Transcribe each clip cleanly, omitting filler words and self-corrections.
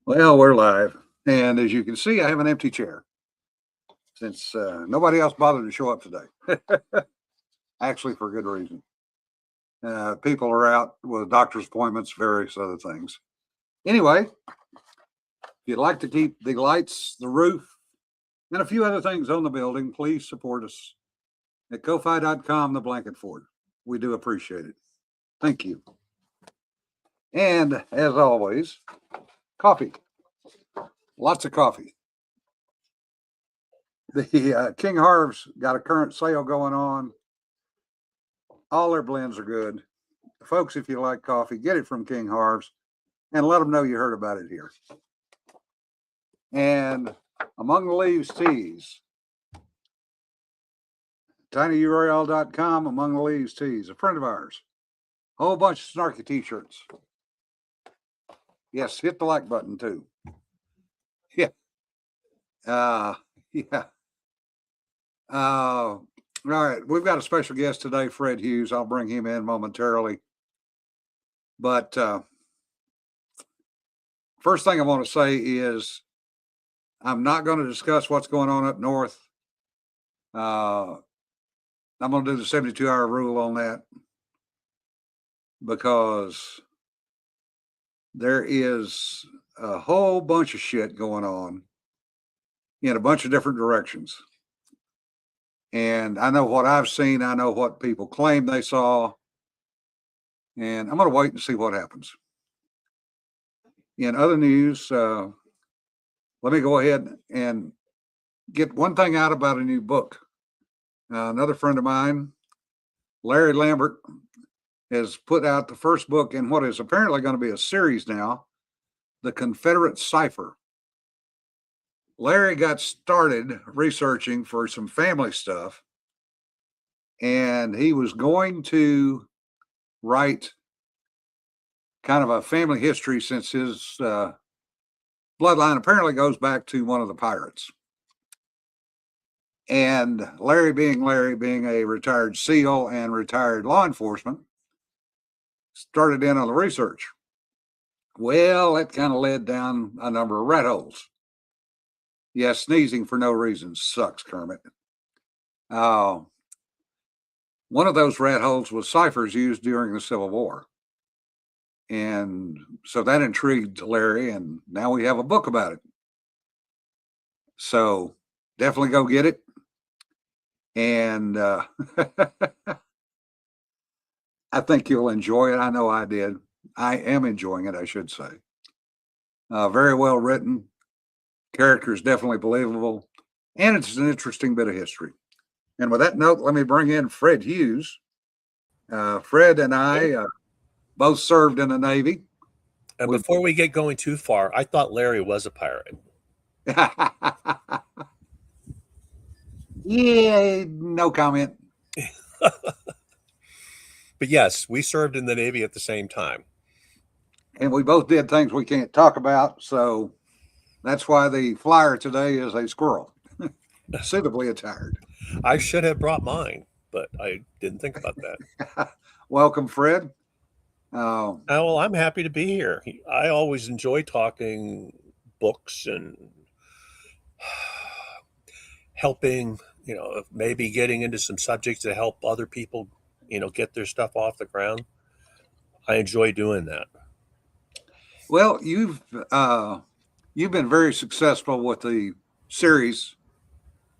Well, we're live. And as you can see, I have an empty chair since nobody else bothered to show up today. Actually, for good reason. People are out with doctor's appointments, various other things. Anyway, if you'd like to keep the lights, the roof, and a few other things on the building, please support us at ko-fi.com, the blanket fort. We do appreciate it. Thank you. And as always, coffee. Lots of coffee. The King Harv's got a current sale going on. All their blends are good. Folks, if you like coffee, get it from King Harv's and let them know you heard about it here. And Among the Leaves Teas, tinyurl.com, Among the Leaves Teas, a friend of ours. A whole bunch of snarky t-shirts. Yes, hit the like button too. Yeah. Yeah. All right, we've got a special guest today, Fred Hughes. I'll bring him in momentarily. But first thing I want to say is I'm not going to discuss what's going on up north. I'm going to do the 72-hour rule on that because there is a whole bunch of shit going on in a bunch of different directions. And I know what I've seen. I know what people claim they saw. And I'm going to wait and see what happens. In other news, let me go ahead and get one thing out about a new book. Another friend of mine, Larry Lambert, has put out the first book in what is apparently going to be a series now, The Confederate Cipher. Larry got started researching for some family stuff, and he was going to write kind of a family history since his bloodline apparently goes back to one of the pirates. And Larry, being a retired SEAL and retired law enforcement, started in on the research. Well, that kind of led down a number of rat holes. Yes, sneezing for no reason sucks, Kermit. One of those rat holes was ciphers used during the Civil War. And so that intrigued Larry, and now we have a book about it. So definitely go get it. And I think you'll enjoy it. I know I did. I am enjoying it, I should say. Very well written. Characters definitely believable. And it's an interesting bit of history. And with that note, let me bring in Fred Hughes. Fred and I both served in the Navy. And before we get going too far, I thought Larry was a pirate. Yeah, no comment. But yes, we served in the Navy at the same time. And we both did things we can't talk about. So that's why the flyer today is a squirrel, suitably attired. I should have brought mine, but I didn't think about that. Welcome, Fred. Well, I'm happy to be here. I always enjoy talking books and helping, maybe getting into some subjects to help other people, get their stuff off the ground. I enjoy doing that. Well, you've been very successful with the series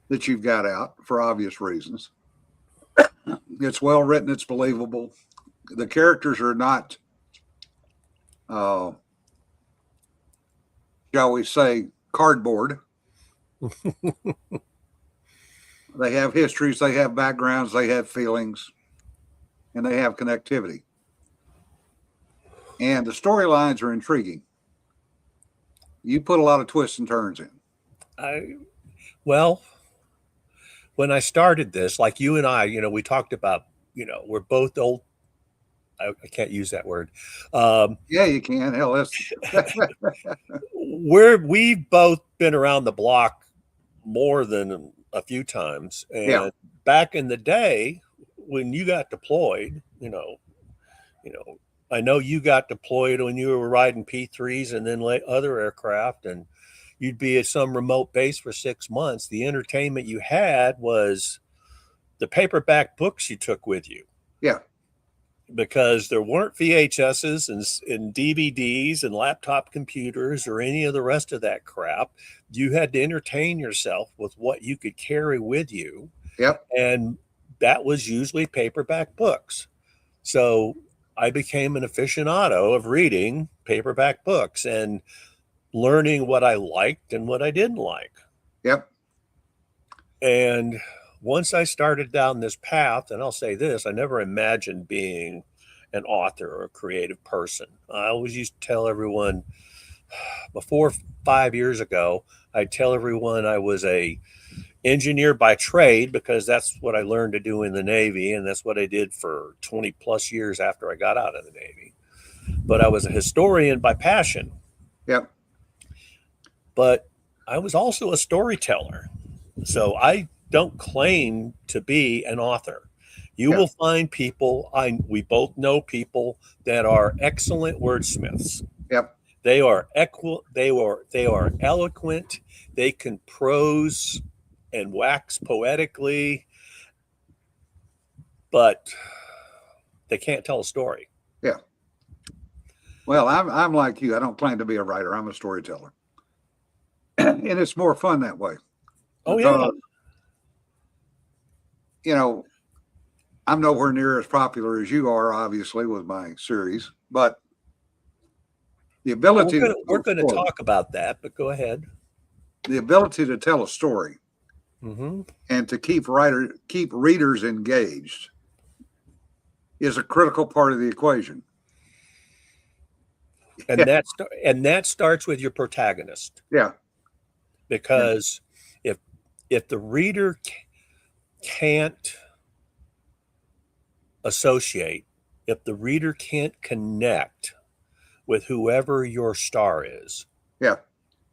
that you've got out for obvious reasons. It's well written. It's believable. The characters are not, shall we say, cardboard. They have histories, they have backgrounds, they have feelings, and they have connectivity. And the storylines are intriguing. You put a lot of twists and turns in. Well, when I started this, like you and I, we talked about, we're both old. I can't use that word. Yeah, you can. Hell, we've both been around the block more than a few times. And back in the day when you got deployed, I know you got deployed when you were riding P3s and then other aircraft, and you'd be at some remote base for 6 months. The entertainment you had was the paperback books you took with you. Yeah. Because there weren't VHSs and DVDs and laptop computers or any of the rest of that crap. You had to entertain yourself with what you could carry with you. Yep. And that was usually paperback books. So I became an aficionado of reading paperback books and learning what I liked and what I didn't like. Yep. And once I started down this path, and I'll say this, I never imagined being an author or a creative person. I always used to tell everyone, before 5 years ago, I'd tell everyone I was a engineer by trade, because that's what I learned to do in the Navy, and that's what I did for 20 plus years after I got out of the Navy. But I was a historian by passion. Yep. But I was also a storyteller. So I don't claim to be an author. You will find people, we both know people that are excellent wordsmiths. Yep. They are eloquent. They can prose and wax poetically, but they can't tell a story. Yeah. Well, I'm like you. I don't claim to be a writer. I'm a storyteller. And it's more fun that way. Oh, yeah. You know, I'm nowhere near as popular as you are, obviously, with my series, but the ability we're going to talk about that, but go ahead. The ability to tell a story and to keep readers engaged is a critical part of the equation. And that starts with your protagonist. Yeah. Because if the reader can't associate, if the reader can't connect with whoever your star is,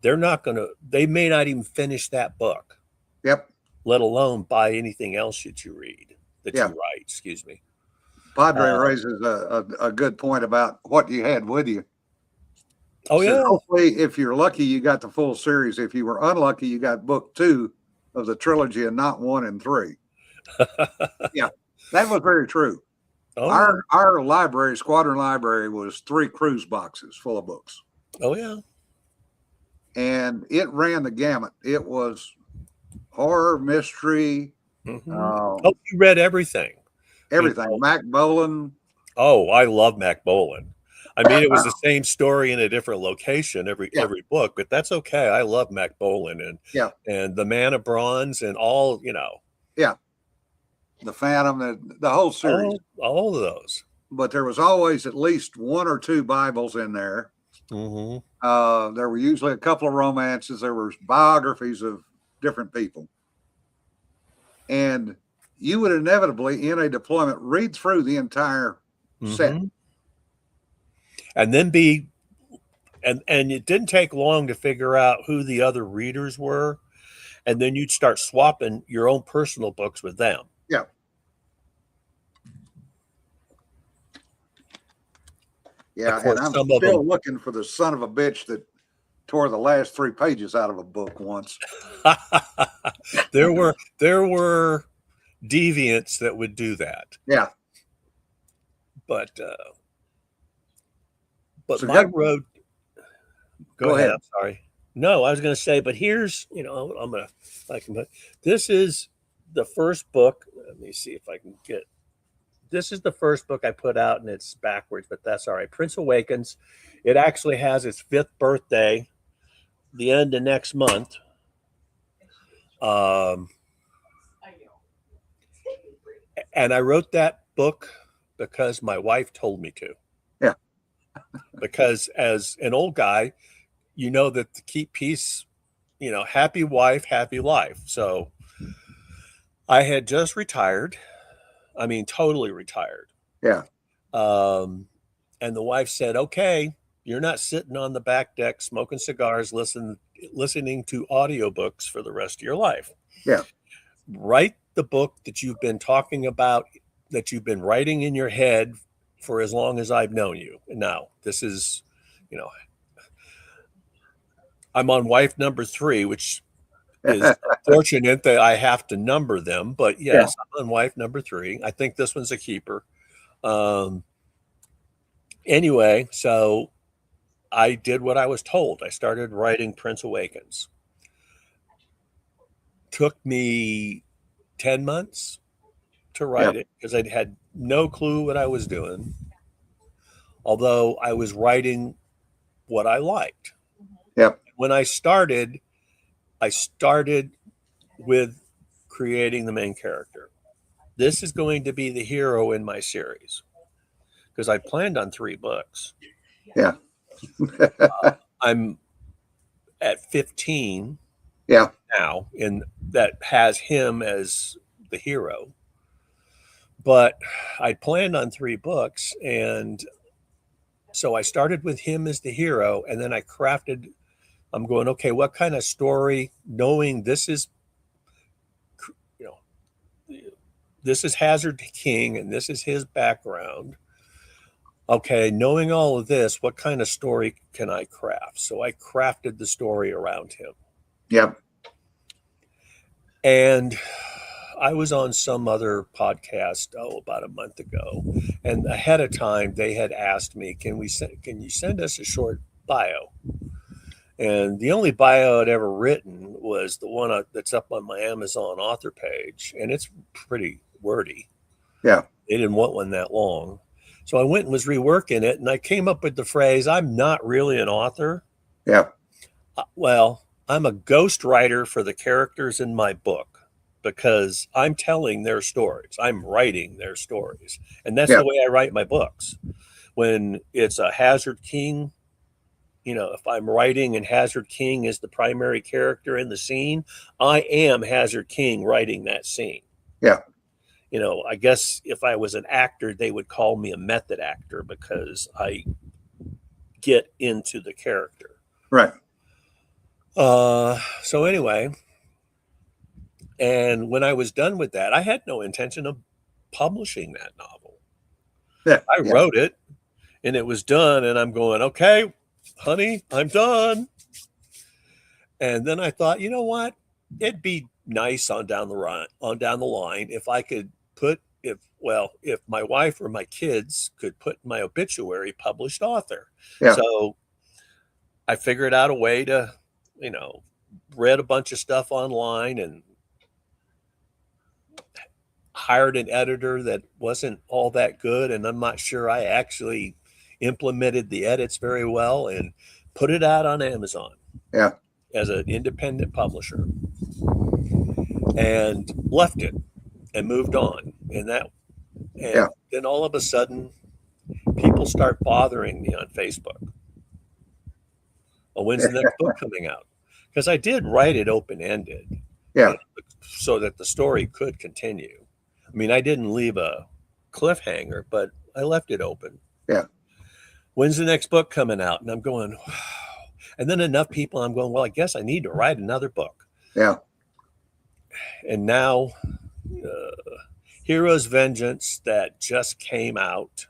they may not even finish that book. Yep. Let alone buy anything else that you write, excuse me. Padre raises a good point about what you had with you. Oh, yeah. Hopefully, if you're lucky, you got the full series. If you were unlucky, you got book 2 of the trilogy and not 1 and 3. Yeah, that was very true. Oh, our library, squadron library, was 3 cruise boxes full of books. Oh, yeah. And it ran the gamut. It was horror, mystery. You read everything. Everything. Mac Bolan. Oh, I love Mac Bolan. I mean, it was the same story in a different location every book, but that's okay. I love Mac Bolan and the Man of Bronze and all, Yeah. The Phantom, the whole series. All of those. But there was always at least 1 or 2 Bibles in there. There were usually a couple of romances. There were biographies of different people. And you would inevitably, in a deployment, read through the entire set. And then and it didn't take long to figure out who the other readers were. And then you'd start swapping your own personal books with them. Yeah. Yeah, and I'm still looking for the son of a bitch that tore the last 3 pages out of a book once. There were deviants that would do that. Yeah. But my road. Go ahead. I'm sorry. No, I was going to say, but here's, this is the first book. Let me see if I can get. This is the first book I put out, and it's backwards, but that's all right. Prince Awakens. It actually has its 5th birthday, the end of next month. And I wrote that book because my wife told me to. Yeah. Because as an old guy, you know that to keep peace, happy wife, happy life. So I had just retired. I mean, totally retired. Yeah. And the wife said, okay, you're not sitting on the back deck smoking cigars, listening to audiobooks for the rest of your life. Yeah. Write the book that you've been talking about, that you've been writing in your head for as long as I've known you. Now, this is, you know, I'm on wife number 3, which is unfortunate that I have to number them. But yes, I'm on wife number 3. I think this one's a keeper. Anyway, so I did what I was told. I started writing Prince Awakens. Took me 10 months to write it because I had no clue what I was doing. Although I was writing what I liked. Yep. When I started with creating the main character. This is going to be the hero in my series because I planned on 3 books. Yeah. I'm at 15 Yeah. now, and that has him as the hero. But I planned on 3 books, and so I started with him as the hero, and then I'm going, okay, what kind of story, knowing this is, you know, this is Hazard King and this is his background. Okay, knowing all of this, what kind of story can I craft? So I crafted the story around him. Yep. And I was on some other podcast, about a month ago, and ahead of time they had asked me, can you send us a short bio? And the only bio I'd ever written was the one that's up on my Amazon author page, and it's pretty wordy. Yeah. They didn't want one that long. So I went and was reworking it, and I came up with the phrase, I'm not really an author. Yeah. Well, I'm a ghostwriter for the characters in my book because I'm telling their stories. I'm writing their stories. And that's the way I write my books. When it's a Hazard King, if I'm writing and Hazard King is the primary character in the scene, I am Hazard King writing that scene. Yeah. I guess if I was an actor, they would call me a method actor because I get into the character. Right. So anyway, and when I was done with that, I had no intention of publishing that novel. Yeah. I wrote it and it was done, and I'm going, okay, honey, I'm done. And then I thought, you know what? It'd be nice on down the line if I could if my wife or my kids could put in my obituary published author. Yeah. So I figured out a way to, read a bunch of stuff online and hired an editor that wasn't all that good. And I'm not sure I actually implemented the edits very well and put it out on Amazon. Yeah. As an independent publisher, and left it and moved on. And then all of a sudden people start bothering me on Facebook. Oh, when's the next book coming out? Because I did write it open-ended. Yeah. So that the story could continue. I mean, I didn't leave a cliffhanger, but I left it open. Yeah. When's the next book coming out? And I'm going, wow. And then enough people, I'm going, well, I guess I need to write another book. Yeah. And now Hero's Vengeance, that just came out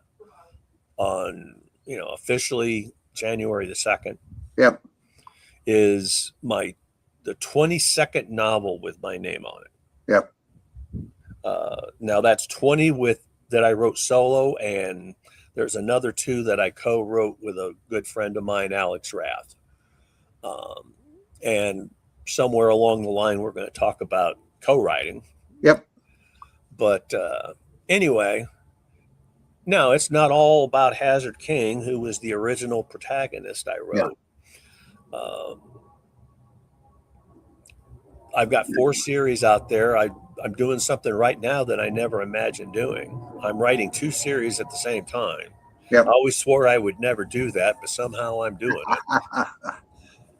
on, officially January the 2nd. Yep. Is the 22nd novel with my name on it. Yep. Now that's 20 that I wrote solo, and there's another 2 that I co-wrote with a good friend of mine, Alex Rath. And somewhere along the line, we're going to talk about co-writing. Yep. But anyway, no, it's not all about Hazard King, who was the original protagonist I wrote. Yeah. I've got 4 series out there. I'm doing something right now that I never imagined doing. I'm writing 2 series at the same time. Yep. I always swore I would never do that, but somehow I'm doing it.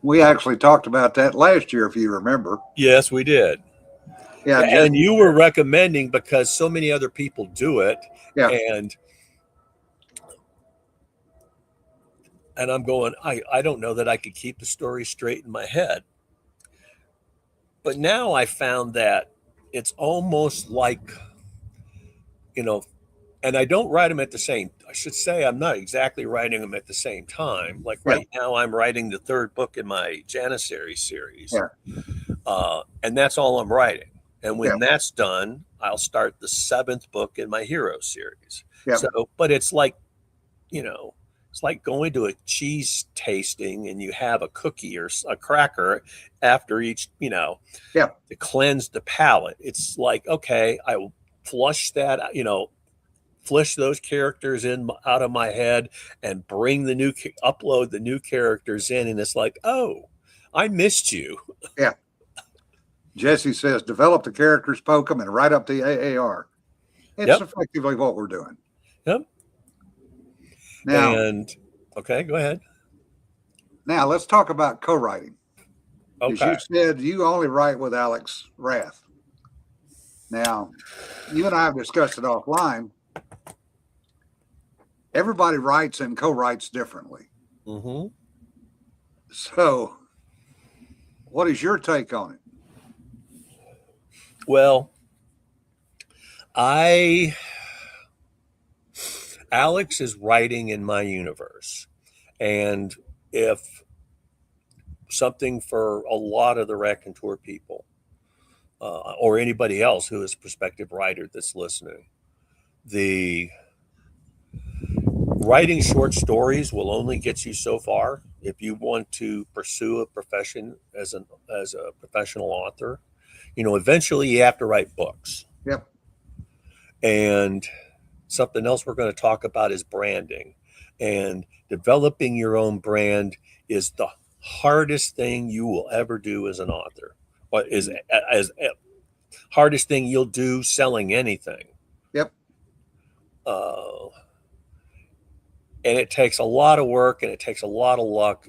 We actually talked about that last year, if you remember. Yes, we did. Yeah. And you were recommending because so many other people do it. Yeah. And I'm going, I don't know that I could keep the story straight in my head. But now I found that it's almost like, and I don't write them at the same. I should say I'm not exactly writing them at the same time. Like Yeah. right now, I'm writing the third book in my Janissary series, Yeah. and that's all I'm writing. And Yeah. when that's done, I'll start the seventh book in my Hero series. Yeah. So, but it's like, you know, it's like going to a cheese tasting and you have a cookie or a cracker after each, Yeah. to cleanse the palate. It's like, okay, I will flush that, flush those characters in out of my head and bring upload the new characters in. And it's like, oh, I missed you. Yeah. Jesse says, develop the characters, poke them, and write up the AAR. It's Yep. effectively what we're doing. Yep. Now, Okay, go ahead. Now let's talk about co-writing. As Okay. you said, you only write with Alex Rath. Now, you and I have discussed it offline. Everybody writes and co-writes differently. Mm-hmm. So, what is your take on it? Well, Alex is writing in my universe. And if something for a lot of the Raconteur people, or anybody else who is a prospective writer that's listening, the writing short stories will only get you so far. If you want to pursue a profession as a professional author, eventually you have to write books. Yep. And something else we're going to talk about is branding. And developing your own brand is the hardest thing you will ever do as an author. Or is as hardest thing you'll do selling anything. Yep. And it takes a lot of work and it takes a lot of luck.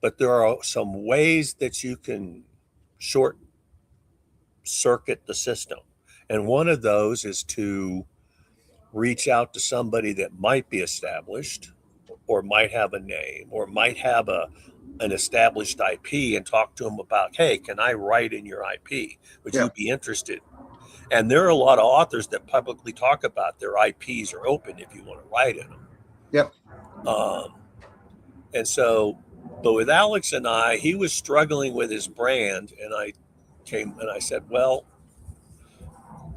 But there are some ways that you can short circuit the system. And one of those is to reach out to somebody that might be established or might have a name or might have an established IP and talk to them about, hey, can I write in your IP? Would you be interested? And there are a lot of authors that publicly talk about their IPs are open if you want to write in them. Yep. And so, but with Alex and I, he was struggling with his brand, and I came and I said, well,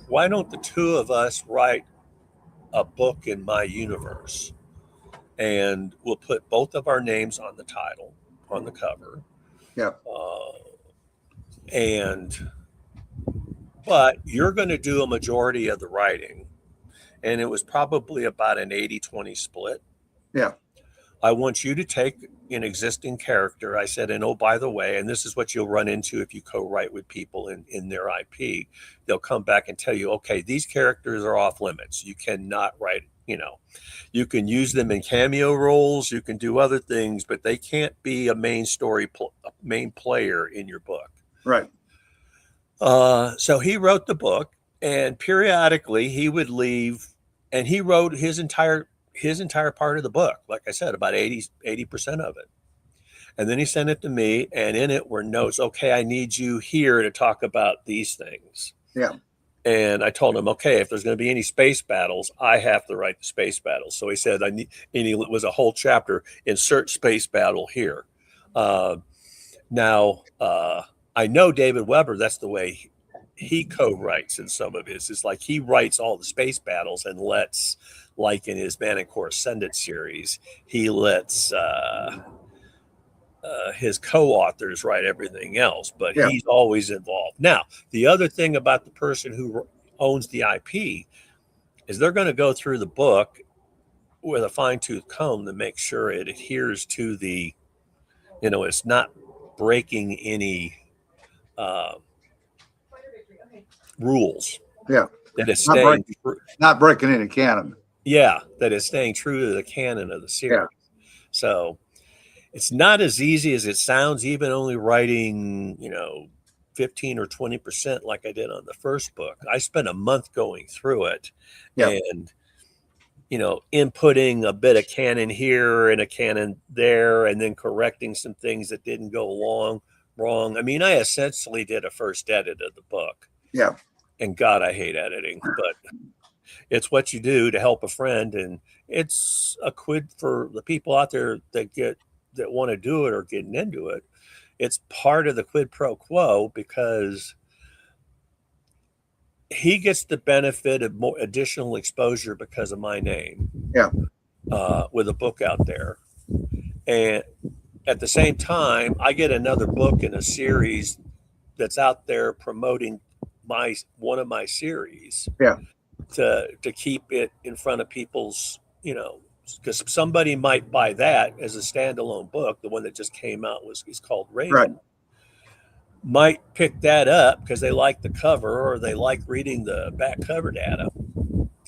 why don't the two of us write a book in my universe? And we'll put both of our names on the title, on the cover. Yeah. But you're going to do a majority of the writing. And it was probably about an 80-20 split. Yeah. I want you to take an existing character. I said, and oh, by the way, and this is what you'll run into if you co-write with people in their IP. They'll come back and tell you, okay, these characters are off limits. You cannot write, you can use them in cameo roles. You can do other things, but they can't be a main player in your book. Right. So he wrote the book, and periodically he would leave, and he wrote his entire part of the book. Like I said, about 80% of it. And then he sent it to me, and in it were notes. Okay, I need you here to talk about these things. Yeah. And I told him, okay, if there's going to be any space battles, I have to write the space battles. So he said, and it was a whole chapter, insert space battle here. Now, I know David Weber, that's the way he co-writes in some of his. It's like he writes all the space battles and lets, like in his Man and Core Ascendant series, he lets his co-authors write everything else, but he's always involved. Now, the other thing about the person who owns the IP is they're going to go through the book with a fine-tooth comb to make sure it adheres to the, it's not breaking any rules. Yeah. That it's staying not breaking any canon. Yeah, that is staying true to the canon of the series. Yeah. So it's not as easy as it sounds, even only writing, 15 or 20% like I did on the first book. I spent a month going through it and, inputting a bit of canon here and a canon there, and then correcting some things that didn't go wrong. I mean, I essentially did a first edit of the book. Yeah. And God, I hate editing, but It's what you do to help a friend, and it's a quid for the people out there that want to do it or getting into it. It's part of the quid pro quo because he gets the benefit of more additional exposure because of my name. Yeah. With a book out there, and at the same time, I get another book in a series that's out there promoting one of my series. Yeah. To keep it in front of people's, because somebody might buy that as a standalone book. The one that just came out is called Raven. Right. Might pick that up because they like the cover or they like reading the back cover data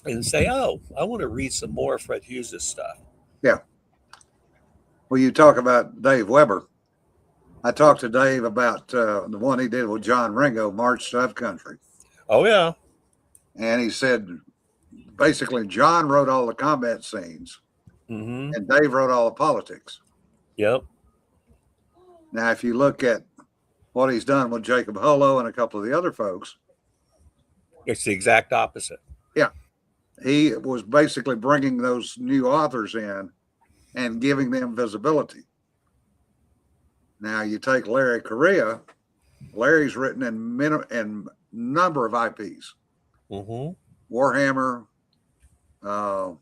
and say, "Oh, I want to read some more of Fred Hughes' stuff." Yeah. Well, you talk about Dave Weber. I talked to Dave about the one he did with John Ringo, March to Upcountry. Oh yeah. And he said, basically, John wrote all the combat scenes, Mm-hmm. and Dave wrote all the politics. Yep. Now, if you look at what he's done with Jacob Hullo and a couple of the other folks, it's the exact opposite. Yeah. He was basically bringing those new authors in and giving them visibility. Now, you take Larry Correa, Larry's written in number of IPs, Mm-hmm. Warhammer, and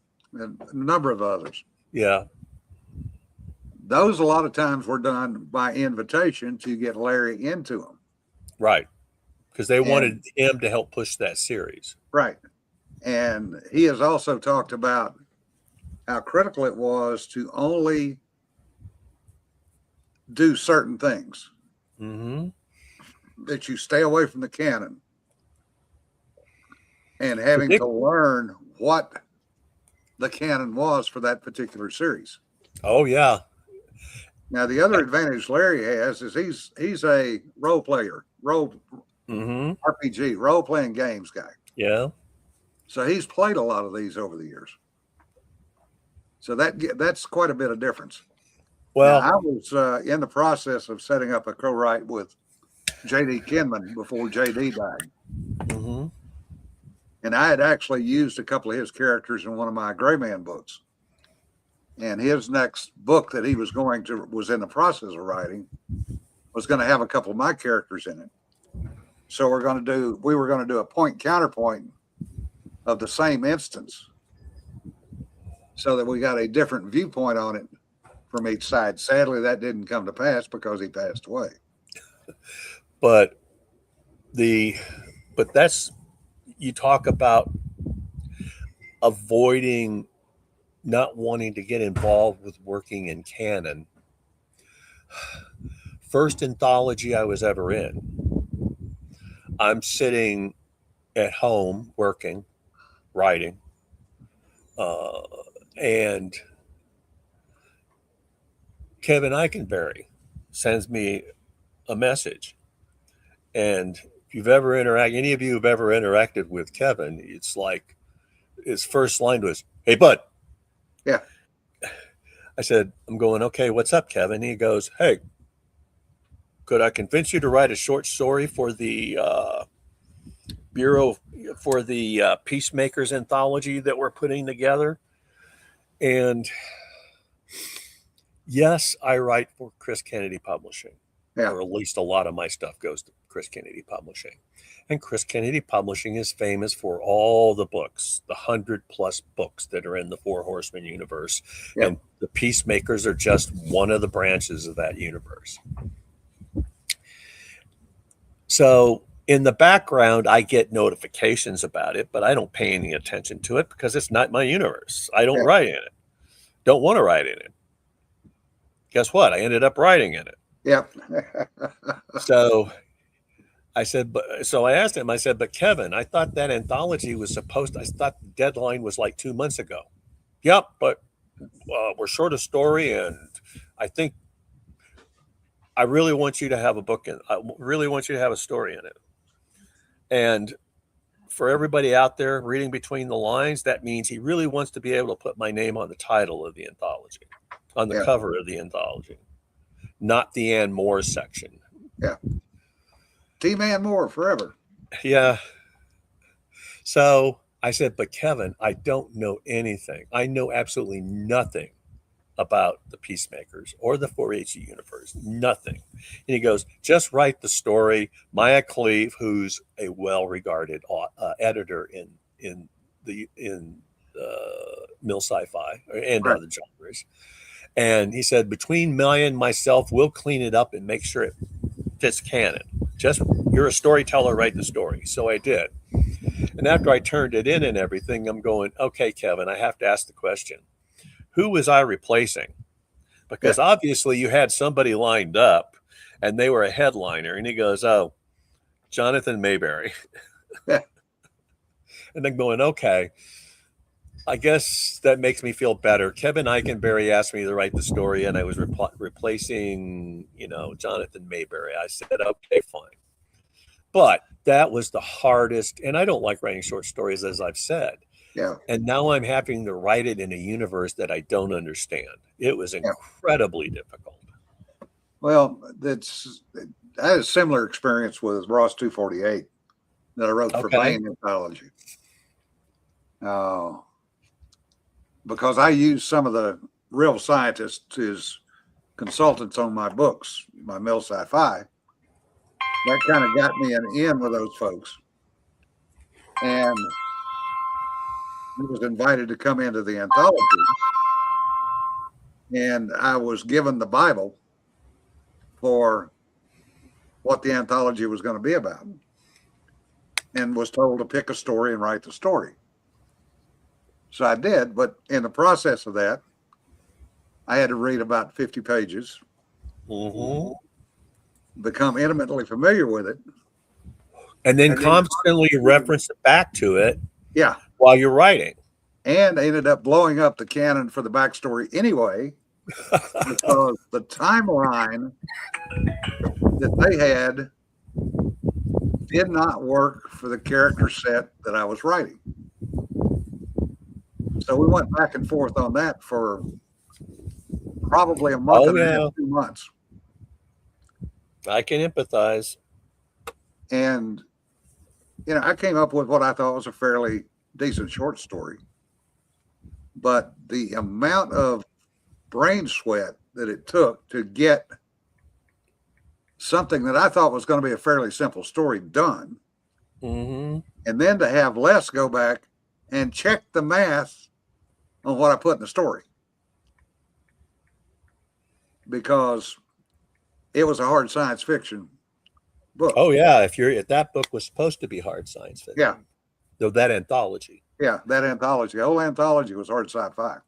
a number of others. Yeah. Those a lot of times were done by invitation to get Larry into them. Right. Because they wanted him to help push that series. Right. And he has also talked about how critical it was to only do certain things. Mm-hmm. That you stay away from the canon and having to learn what the canon was for that particular series. Oh yeah. Now the other advantage Larry has is he's a role player, mm-hmm. RPG, role playing games guy. Yeah. So he's played a lot of these over the years. So that's quite a bit of difference. Well, now, I was in the process of setting up a co-write with J.D. Kinman before J.D. died. Mm-hmm. And I had actually used a couple of his characters in one of my Gray Man books. And his next book that he was in the process of writing was going to have a couple of my characters in it. So we were going to do a point counterpoint of the same instance so that we got a different viewpoint on it from each side. Sadly, that didn't come to pass because he passed away. But that's, you talk about avoiding not wanting to get involved with working in canon. First anthology I was ever in, I'm sitting at home working, writing, and Kevin Eikenberry sends me a message. And if you've ever any of you have ever interacted with Kevin, it's like his first line was, "Hey, bud." Yeah. I said, I'm going, "Okay, what's up, Kevin?" He goes, "Hey, could I convince you to write a short story for the Bureau, for the Peacemakers anthology that we're putting together?" And yes, I write for Chris Kennedy Publishing. Yeah. Or at least a lot of my stuff goes to Chris Kennedy Publishing. And Chris Kennedy Publishing is famous for all the books, the 100+ books that are in the Four Horsemen universe. Yeah. And the Peacemakers are just one of the branches of that universe. So in the background, I get notifications about it, but I don't pay any attention to it because it's not my universe. I don't write in it. Don't want to write in it. Guess what? I ended up writing in it. Yep. So I said, so I asked him, I said, "But Kevin, I thought that anthology was I thought the deadline was like 2 months ago." "Yep, but we're short a story, and I think I really want you to have a book I really want you to have a story in it." And for everybody out there reading between the lines, that means he really wants to be able to put my name on the title of the anthology, on the cover of the anthology, not the Ann Moore section. Yeah. Team Ann Moore forever. Yeah. So I said, but Kevin, I don't know anything. I know absolutely nothing about the Peacemakers or the 4-H universe. Nothing. And he goes, just write the story. Maya Cleave, who's a well-regarded editor in mill sci-fi and Right. other genres. And he said, between Maya and myself, we'll clean it up and make sure it fits canon. Just, you're a storyteller, write the story. So I did. And after I turned it in and everything, I'm going, okay, Kevin, I have to ask the question. Who was I replacing? Because Yeah. obviously you had somebody lined up and they were a headliner. And he goes, oh, Jonathan Mayberry. Yeah. And I'm going, okay, I guess that makes me feel better. Kevin Eikenberry asked me to write the story, and I was replacing, Jonathan Mayberry. I said, okay, fine. But that was the hardest, and I don't like writing short stories, as I've said. Yeah. And now I'm having to write it in a universe that I don't understand. It was incredibly difficult. Well, I had a similar experience with Ross 248 that I wrote for Bain Anthology. Because I used some of the real scientists as consultants on my books, my mill sci-fi. That kind of got me an in with those folks. And I was invited to come into the anthology. And I was given the Bible for what the anthology was going to be about, and was told to pick a story and write the story. So I did, but in the process of that, I had to read about 50 pages, become intimately familiar with it, and then constantly reference back to it. Yeah, while you're writing, and I ended up blowing up the canon for the backstory anyway, because the timeline that they had did not work for the character set that I was writing. So we went back and forth on that for probably a month and a half, 2 months. I can empathize. And, I came up with what I thought was a fairly decent short story. But the amount of brain sweat that it took to get something that I thought was going to be a fairly simple story done, and then to have Les go back and check the math on what I put in the story, because it was a hard science fiction book. Oh yeah, if that book was supposed to be hard science fiction. Yeah. So that anthology. Yeah, that anthology. The whole anthology was hard sci-fi.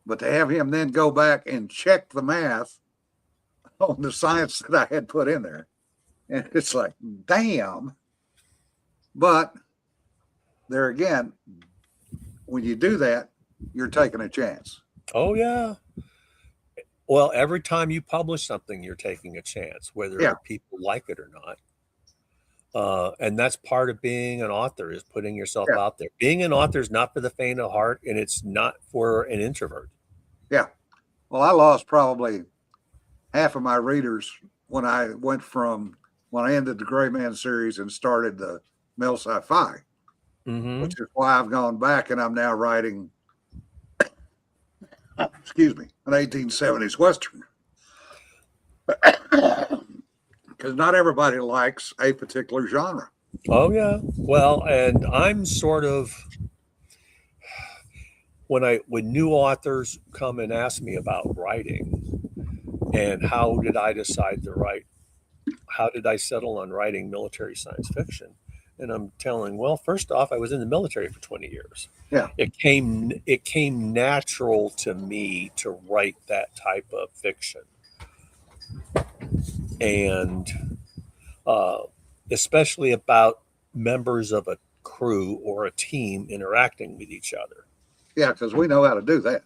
But to have him then go back and check the math on the science that I had put in there, and it's like, damn. But there again, when you do that, you're taking a chance. Oh yeah. Well, every time you publish something, you're taking a chance, whether people like it or not. And that's part of being an author, is putting yourself out there. Being an author is not for the faint of heart, and it's not for an introvert. Yeah. Well, I lost probably half of my readers when I ended the Gray Man series and started the mill sci-fi, which is why I've gone back and I'm now writing, an 1870s Western. Because not everybody likes a particular genre. Oh yeah. Well, and I'm sort of, when new authors come and ask me about writing and how did I decide to write, how did I settle on writing military science fiction? And I'm telling, well, first off, I was in the military for 20 years. Yeah. It came natural to me to write that type of fiction. And especially about members of a crew or a team interacting with each other. Yeah, because we know how to do that.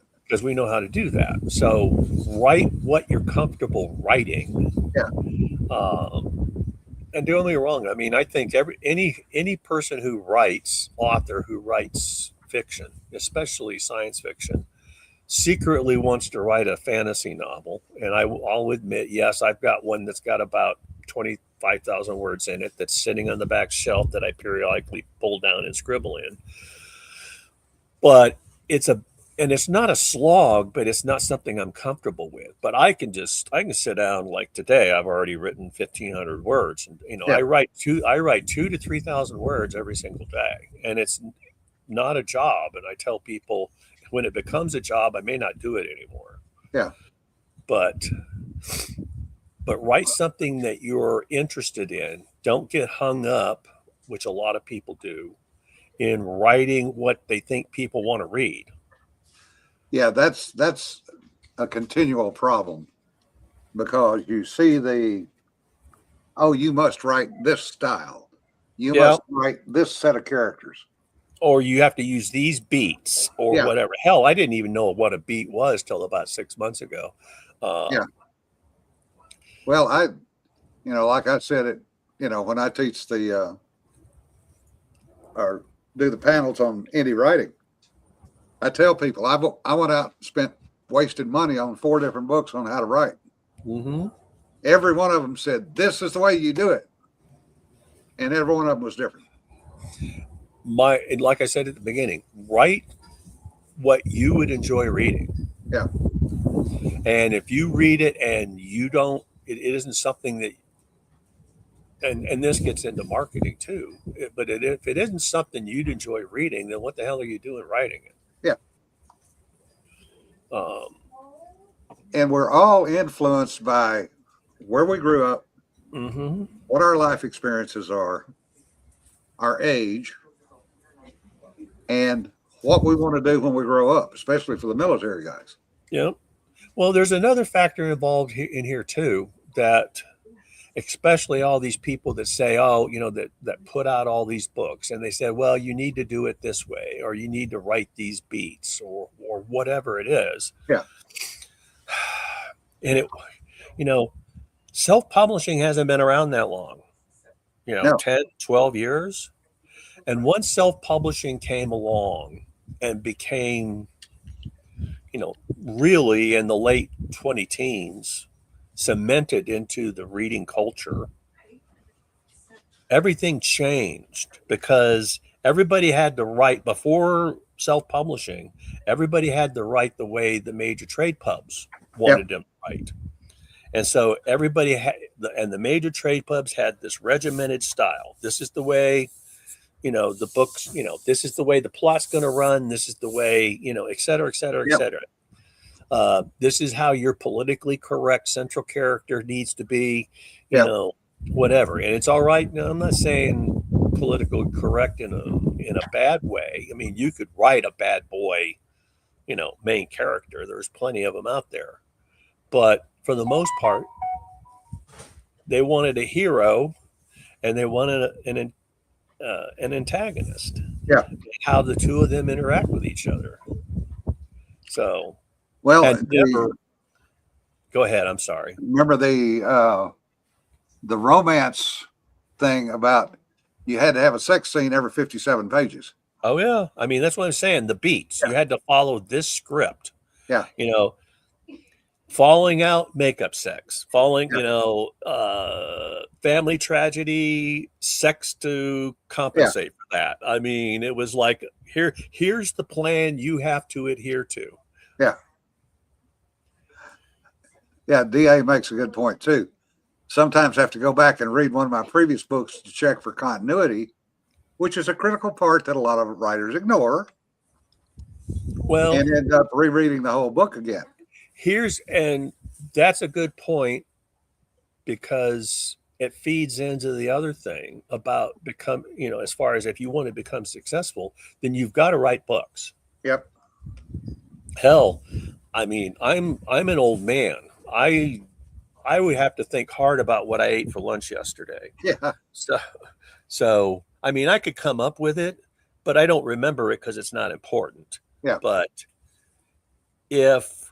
So write what you're comfortable writing. Yeah. And don't get me wrong. I mean, I think any person who writes fiction, especially science fiction, secretly wants to write a fantasy novel. And I'll admit, yes, I've got one that's got about 20 5,000 words in it that's sitting on the back shelf that I periodically pull down and scribble in. But it's a and it's not a slog, but it's not something I'm comfortable with. But I can sit down like today. I've already written 1,500 words, and Yeah. I write 2 to 3,000 words every single day, and it's not a job. And I tell people when it becomes a job, I may not do it anymore. Yeah. But write something that you're interested in. Don't get hung up, which a lot of people do, in writing what they think people want to read. Yeah. That's a continual problem because you see oh, you must write this style. You Yeah. must write this set of characters. Or you have to use these beats or Yeah. whatever. Hell, I didn't even know what a beat was till about 6 months ago. Yeah. Well, like I said, when I teach or do the panels on indie writing, I tell people I went out and wasted money on 4 different books on how to write. Mm-hmm. Every one of them said, this is the way you do it. And every one of them was different. Like I said at the beginning, write what you would enjoy reading. Yeah. And if you read it and it isn't something that, and this gets into marketing too, but if it isn't something you'd enjoy reading, then what the hell are you doing writing it? Yeah. Um, And we're all influenced by where we grew up, mm-hmm. what our life experiences are, our age, and what we want to do when we grow up, especially for the military guys. Yeah. Well, there's another factor involved in here too, that especially all these people that say, oh, that put out all these books, and they said, well, you need to do it this way, or you need to write these beats, or whatever it is. Yeah. And self-publishing hasn't been around that long, No. 10, 12 years. And once self-publishing came along and became, really in the late 20 teens, cemented into the reading culture, everything changed because everybody had to write before self-publishing. Everybody had to write the way the major trade pubs wanted them to write. And so everybody and the major trade pubs had this regimented style. This is the way, the books, this is the way the plot's going to run. This is the way, et cetera, et cetera, et cetera. This is how your politically correct central character needs to be, whatever. And it's all right. No, I'm not saying politically correct in a bad way. I mean, you could write a bad boy, main character. There's plenty of them out there. But for the most part, they wanted a hero and they wanted an antagonist. Yeah. How the two of them interact with each other. So, well, go ahead. I'm sorry. Remember the romance thing about you had to have a sex scene every 57 pages. Oh yeah. I mean, that's what I'm saying. The beats, you had to follow this script. Yeah. Falling out, makeup sex, family tragedy, sex to compensate for that. I mean, it was like, here's the plan you have to adhere to. Yeah. Yeah. DA makes a good point too. Sometimes I have to go back and read one of my previous books to check for continuity, which is a critical part that a lot of writers ignore. Well, and end up rereading the whole book again. And that's a good point, because it feeds into the other thing about as far as if you want to become successful, then you've got to write books. Yep. Hell, I mean, I'm an old man. I would have to think hard about what I ate for lunch yesterday. Yeah. So I mean, I could come up with it, but I don't remember it because it's not important. Yeah. But if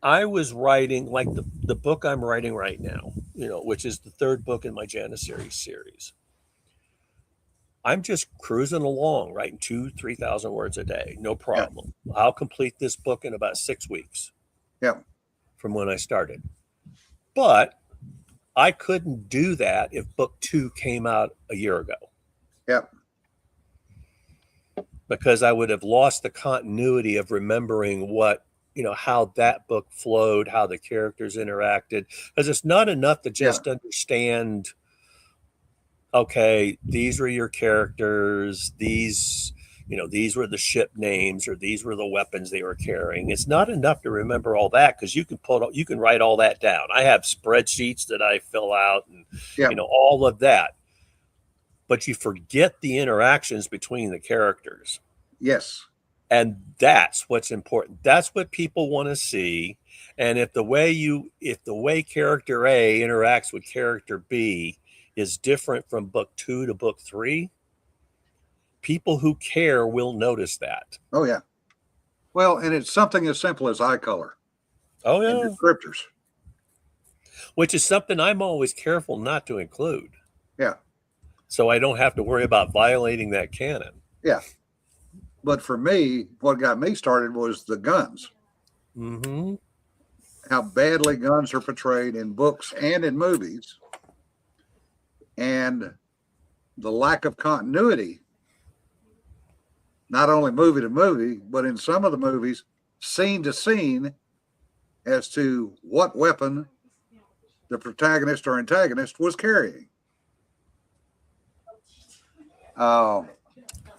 I was writing like the book I'm writing right now, which is the 3rd book in my Janissary series, I'm just cruising along, writing 2,000-3,000 words a day. No problem. Yeah. I'll complete this book in about 6 weeks. Yeah. From when I started. But I couldn't do that if book 2 came out a year ago, Yep. because I would have lost the continuity of remembering what, how that book flowed, how the characters interacted. Because it's not enough to Yeah. just understand, okay, these were your characters, these were the ship names, or these were the weapons they were carrying. It's not enough to remember all that, because you can write all that down. I have spreadsheets that I fill out, and Yep. all of that. But you forget the interactions between the characters. Yes. And that's what's important. That's what people want to see. And if the way character A interacts with character B is different from book 2 to book 3, people who care will notice that. Oh yeah. Well, and it's something as simple as eye color Oh and yeah. descriptors. Which is something I'm always careful not to include. Yeah. So I don't have to worry about violating that canon. Yeah. But for me, what got me started was the guns. Mm-hmm. How badly guns are portrayed in books and in movies, and the lack of continuity, not only movie to movie, but in some of the movies, scene to scene, as to what weapon the protagonist or antagonist was carrying.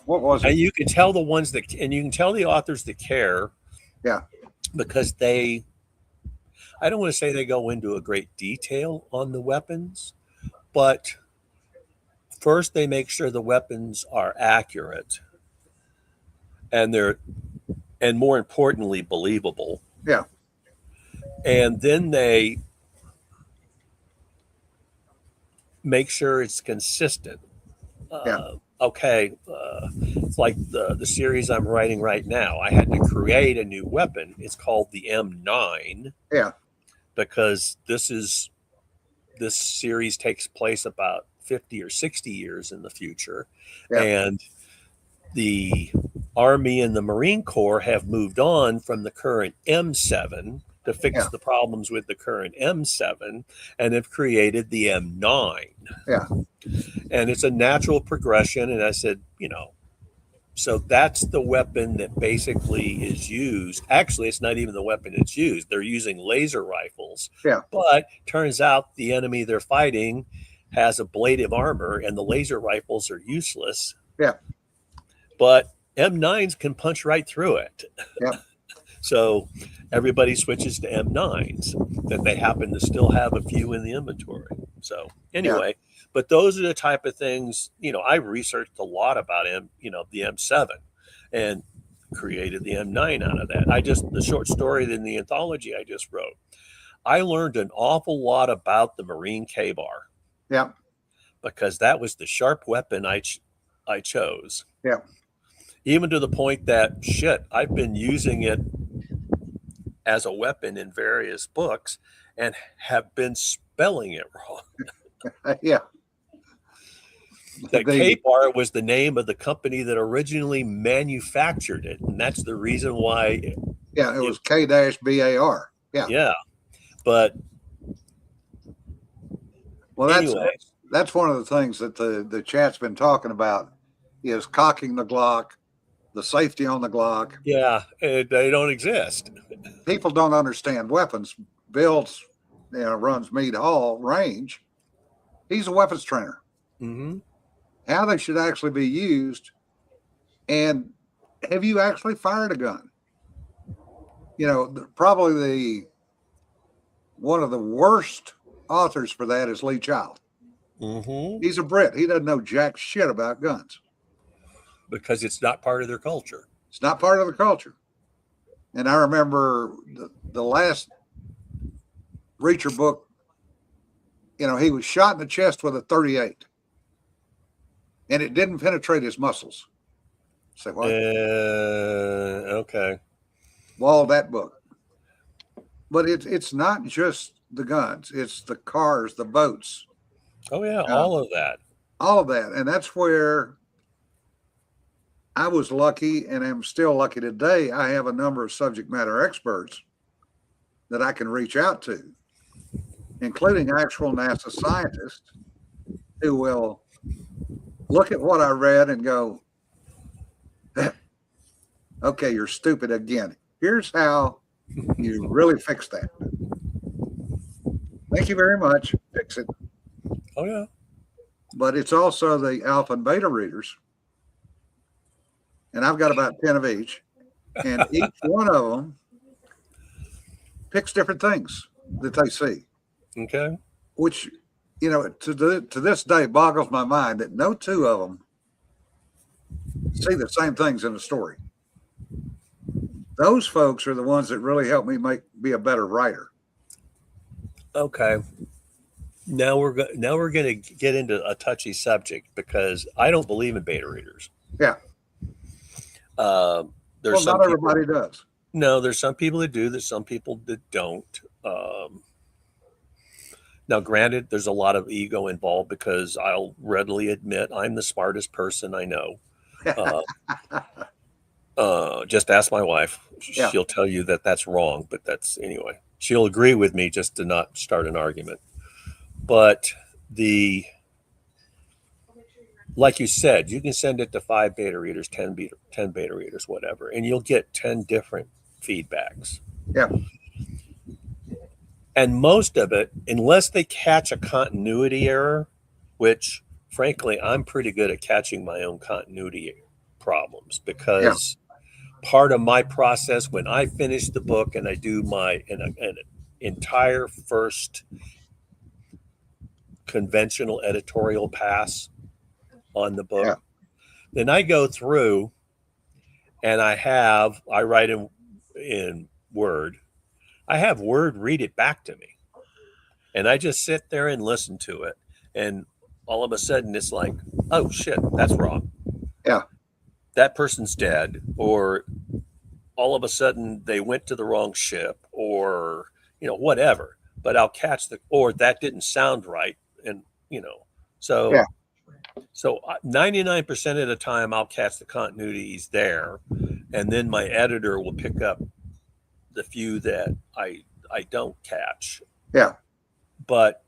What was it? And you can tell you can tell the authors that care. Yeah. Because I don't want to say they go into a great detail on the weapons, but first they make sure the weapons are accurate, and more importantly, believable. Yeah. And then they make sure it's consistent. Yeah. Okay, it's like the series I'm writing right now. I had to create a new weapon. It's called the M9. Yeah. Because this series takes place about 50 or 60 years in the future. Yeah. And the Army and the Marine Corps have moved on from the current M7 to fix Yeah. the problems with the current M7, and have created the M9. Yeah. And it's a natural progression. And I said, so that's the weapon that basically is used. Actually, it's not even the weapon that's used. They're using laser rifles. Yeah. But turns out the enemy they're fighting has ablative armor, and the laser rifles are useless. Yeah. But M9s can punch right through it. Yeah. So everybody switches to M9s, that they happen to still have a few in the inventory. So anyway, but those are the type of things, I researched a lot about the M7, and created the M9 out of that. The short story in the anthology I just wrote, I learned an awful lot about the Marine K-bar. Yeah. Because that was the sharp weapon I chose. Yeah. Even to the point that, I've been using it as a weapon in various books and have been spelling it wrong. Yeah. That K-bar was the name of the company that originally manufactured it, and that's the reason why. Yeah, it was K-BAR. Yeah. Yeah, but well, anyway, that's one of the things that the chat's been talking about, is cocking the Glock, the safety on the Glock. Yeah, they don't exist. People don't understand weapons. Bill's, runs Meade Hall range. He's a weapons trainer. Mm-hmm. How they should actually be used, and have you actually fired a gun? Probably one of the worst authors for that is Lee Child. Mm-hmm. He's a Brit. He doesn't know jack shit about guns. Because it's not part of their culture. It's not part of the culture. And I remember the last Reacher book, he was shot in the chest with a 38. And it didn't penetrate his muscles. Say what? Okay. Well, that book. But it's not just the guns. It's the cars, the boats. Oh, yeah, all of that. All of that. And that's where I was lucky, and am still lucky today. I have a number of subject matter experts that I can reach out to. including actual NASA scientists, who will look at what I read and go, okay, you're stupid again. Here's how you really fix that. Thank you very much. Fix it. Oh, yeah. But it's also the alpha and beta readers. And I've got about 10 of each. And each one of them picks different things that they see. Okay. Which, to this day boggles my mind that no two of them see the same things in the story. Those folks are the ones that really help me be a better writer. Okay. Now we're going to get into a touchy subject because I don't believe in beta readers. Yeah. There's not everybody does. No, there's some people that do. There's some people that don't. Now, granted, there's a lot of ego involved because I'll readily admit I'm the smartest person I know. Just ask my wife. Yeah. She'll tell you that that's wrong, but that's anyway. She'll agree with me just to not start an argument. But like you said, you can send it to 5 beta readers, 10 beta readers, whatever, and you'll get 10 different feedbacks. Yeah. And most of it, unless they catch a continuity error, which frankly, I'm pretty good at catching my own continuity problems because part of my process when I finish the book and I do an entire first conventional editorial pass on the book, then I go through and I write in Word. I have Word read it back to me. And I just sit there and listen to it. And all of a sudden it's like, oh shit, that's wrong. Yeah. That person's dead. Or all of a sudden they went to the wrong ship or, whatever. But I'll catch or that didn't sound right. And, so 99% of the time I'll catch the continuities there. And then my editor will pick up the few that I don't catch. Yeah. But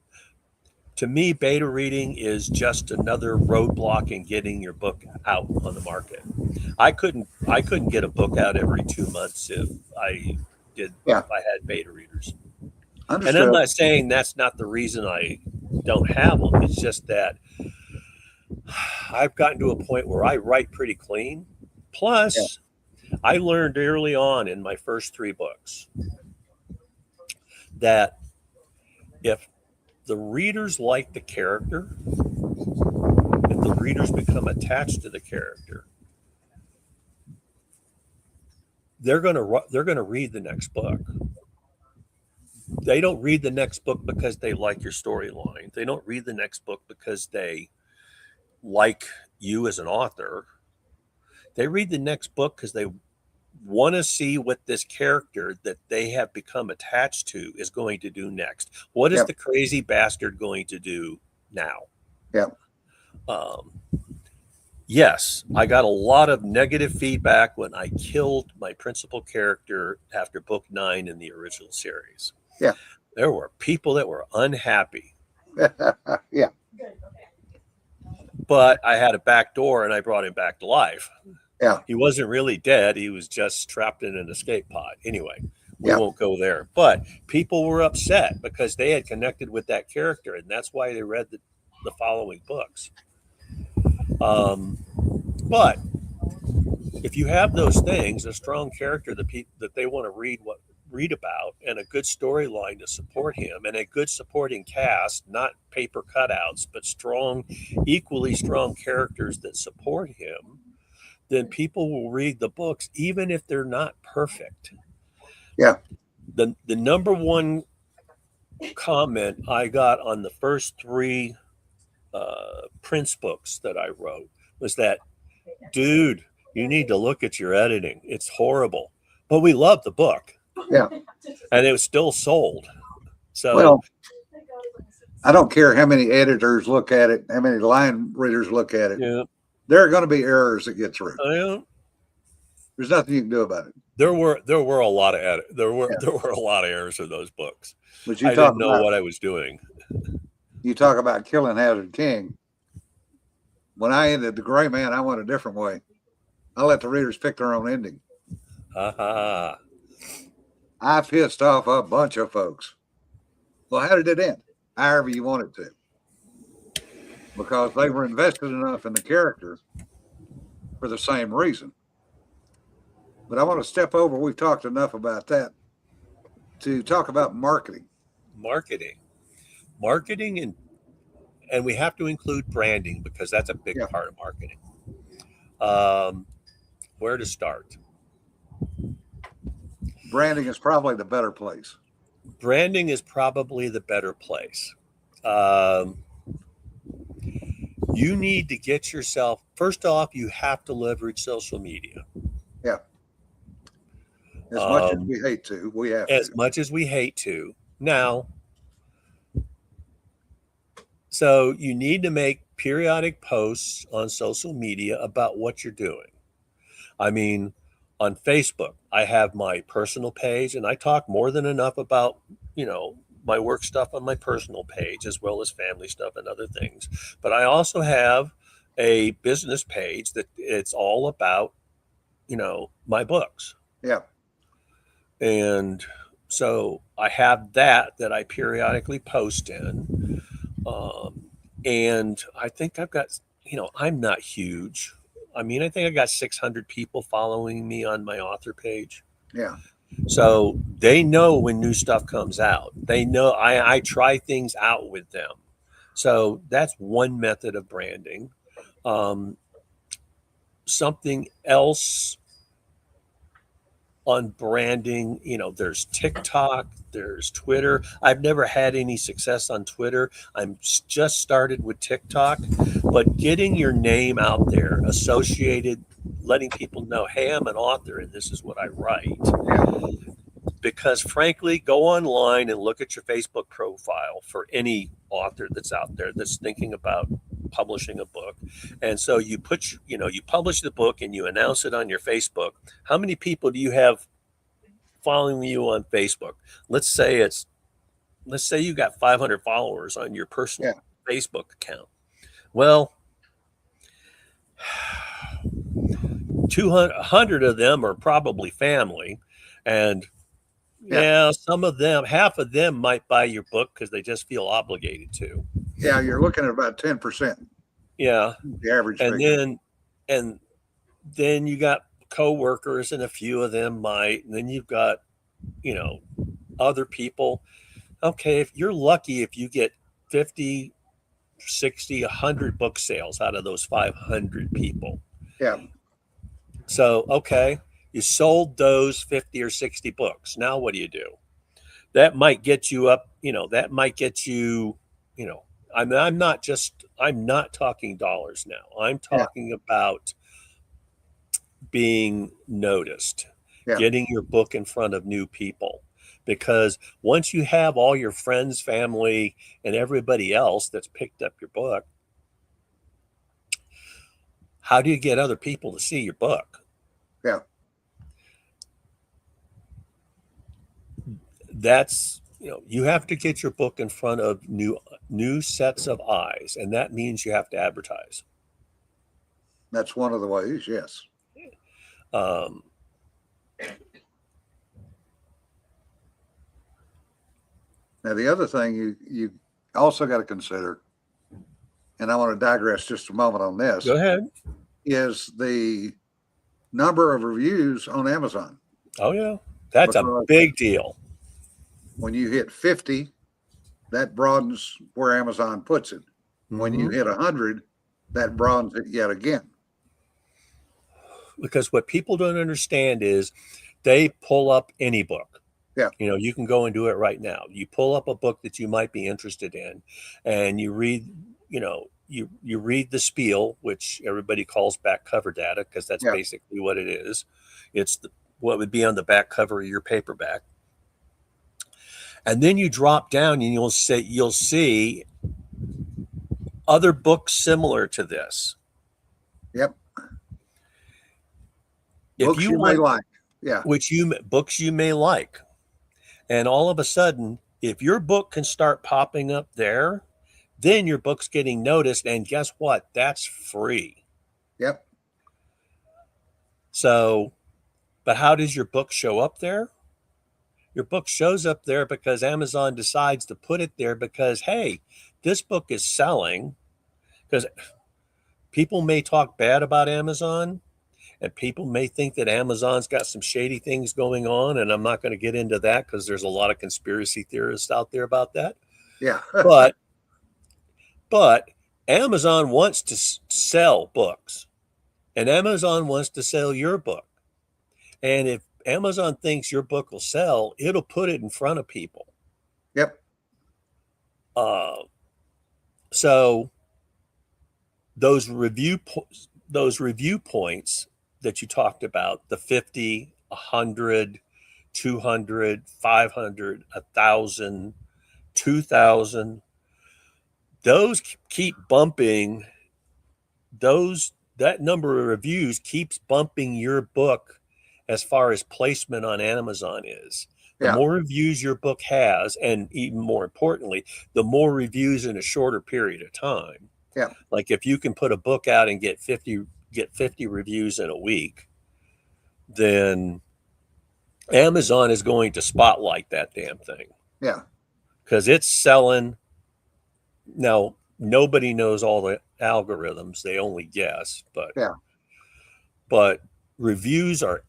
to me, beta reading is just another roadblock in getting your book out on the market. I couldn't get a book out every 2 months if I had beta readers. Understood. And I'm not saying that's not the reason I don't have them. It's just that I've gotten to a point where I write pretty clean. Plus, I learned early on in my first 3 books that if the readers like the character, if the readers become attached to the character, they're going to read the next book. They don't read the next book because they like your storyline. They don't read the next book because they like you as an author. They read the next book because they want to see what this character that they have become attached to is going to do next. What is the crazy bastard going to do now? Yeah. Yes, I got a lot of negative feedback when I killed my principal character after book 9 in the original series. Yeah. There were people that were unhappy. Yeah. But I had a back door and I brought him back to life. Yeah. He wasn't really dead. He was just trapped in an escape pod. Anyway, we won't go there. But people were upset because they had connected with that character, and that's why they read the following books. But if you have those things, a strong character that they want to read about, and a good storyline to support him, and a good supporting cast, not paper cutouts, but equally strong characters that support him, then people will read the books, even if they're not perfect. Yeah. The number one comment I got on the first 3 Prince books that I wrote was that, dude, you need to look at your editing. It's horrible. But we love the book. Yeah. And it was still sold. So, well, I don't care how many editors look at it, how many line readers look at it. Yeah. There are going to be errors that get through. Yeah. There's nothing you can do about it. there were a lot of Yeah. there were a lot of errors in those books. But I didn't know what I was doing. you talk about killing Hazard King. When I ended The Gray Man, I went a different way. I let the readers pick their own ending. Ha. I pissed off a bunch of folks. Well, how did it end? However you want it to. Because they were invested enough in the character for the same reason. But I want to step over, we've talked enough about that, to talk about marketing. Marketing and we have to include branding because that's a big Yeah. part of marketing. Where to start? Branding is probably the better place. Branding is probably the better place. You need to get yourself, first off, you have to leverage social media. Yeah. As much as we hate to, we have as to. much as we hate to. Now, so you need to make periodic posts on social media about what you're doing. I mean, on Facebook, I have my personal page and I talk more than enough about, my work stuff on my personal page as well as family stuff and other things. But I also have a business page that it's all about, my books. Yeah. And so I have that I periodically post in. And I think I've got, I'm not huge. I mean, I think I got 600 people following me on my author page. Yeah. So they know when new stuff comes out. They know I try things out with them. So that's one method of branding. Something else on branding, there's TikTok, there's Twitter. I've never had any success on Twitter. I'm just started with TikTok, but getting your name out there, associated, letting people know, hey, I'm an author and this is what I write. Because frankly, go online and look at your Facebook profile for any author that's out there that's thinking about publishing a book. And so you you publish the book and you announce it on your Facebook. How many people do you have following you on Facebook? Let's say you got 500 followers on your personal Facebook account. Well, 200 of them are probably family, and some of them, half of them might buy your book because they just feel obligated to. Yeah, you're looking at about 10%. Yeah, the average. And then you got coworkers, and a few of them might. And then you've got, other people. Okay, if you're lucky, if you get 50, 60, 100 book sales out of those 500 people. Yeah. So, okay, you sold those 50 or 60 books. Now what do you do? That might get you up, that might get you, I'm not talking dollars now. I'm talking about being noticed, getting your book in front of new people. Because once you have all your friends, family, and everybody else that's picked up your book, how do you get other people to see your book? Yeah. That's, you have to get your book in front of new sets of eyes, and that means you have to advertise. That's one of the ways, yes. Now, the other thing you also got to consider, and I want to digress just a moment on this. Go ahead. Is the number of reviews on Amazon. Oh, yeah. That's a big deal. When you hit 50, that broadens where Amazon puts it. When you hit 100, that broadens it yet again. Because what people don't understand is they pull up any book. Yeah. You can go and do it right now. You pull up a book that you might be interested in, and you read, you read the spiel, which everybody calls back cover data, because that's basically what it is. It's what would be on the back cover of your paperback. And then you drop down and you'll see other books similar to this. Yep. Books you may like. Yeah. books you may like. And all of a sudden, if your book can start popping up there, then your book's getting noticed. And guess what? That's free. Yep. So, but how does your book show up there? Your book shows up there because Amazon decides to put it there because, hey, this book is selling. Because people may talk bad about Amazon, and people may think that Amazon's got some shady things going on. And I'm not going to get into that because there's a lot of conspiracy theorists out there about that. Yeah. But Amazon wants to sell books, and Amazon wants to sell your book. And if Amazon thinks your book will sell, it'll put it in front of people. Yep. So those review points that you talked about, the 50, 100, 200, 500, 1,000, 2,000, those keep bumping. That number of reviews keeps bumping your book as far as placement on Amazon is. The more reviews your book has, and even more importantly, the more reviews in a shorter period of time. Yeah. Like if you can put a book out and get 50 reviews in a week, then Amazon is going to spotlight that damn thing. Yeah. Because it's selling. Now, nobody knows all the algorithms. They only guess, but reviews are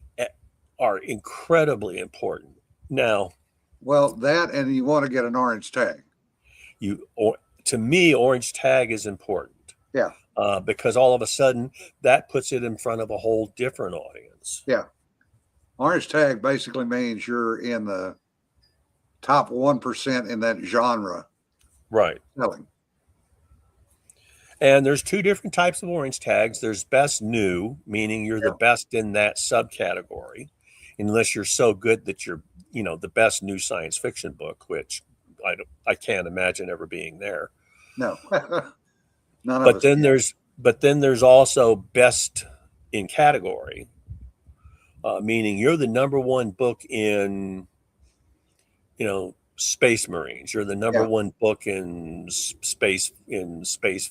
incredibly important. Now, well, that, and you want to get an orange tag. To me, orange tag is important. Yeah. Because all of a sudden that puts it in front of a whole different audience. Yeah. Orange tag basically means you're in the top 1% in that genre. Right. Selling. And there's two different types of orange tags. There's best new, meaning you're the best in that subcategory, unless you're so good that you're, the best new science fiction book, which I can't imagine ever being there. No. None of us. But then there's also best in category, meaning you're the number one book in, Space Marines. You're the number one book in space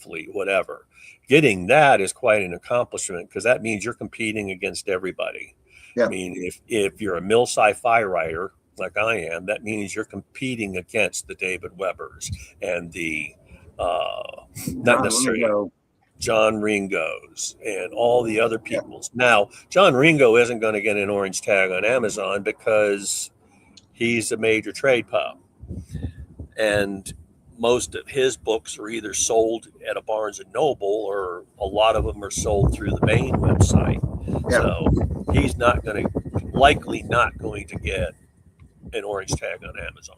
fleet, whatever. Getting that is quite an accomplishment because that means you're competing against everybody. Yeah. I mean, if you're a mill sci-fi writer like I am, that means you're competing against the David Webbers and the not necessarily John Ringo's and all the other people's. Yeah. Now, John Ringo isn't going to get an orange tag on Amazon because he's a major trade pub. And most of his books are either sold at a Barnes & Noble or a lot of them are sold through the main website. Yeah. So he's likely not going to get an orange tag on Amazon.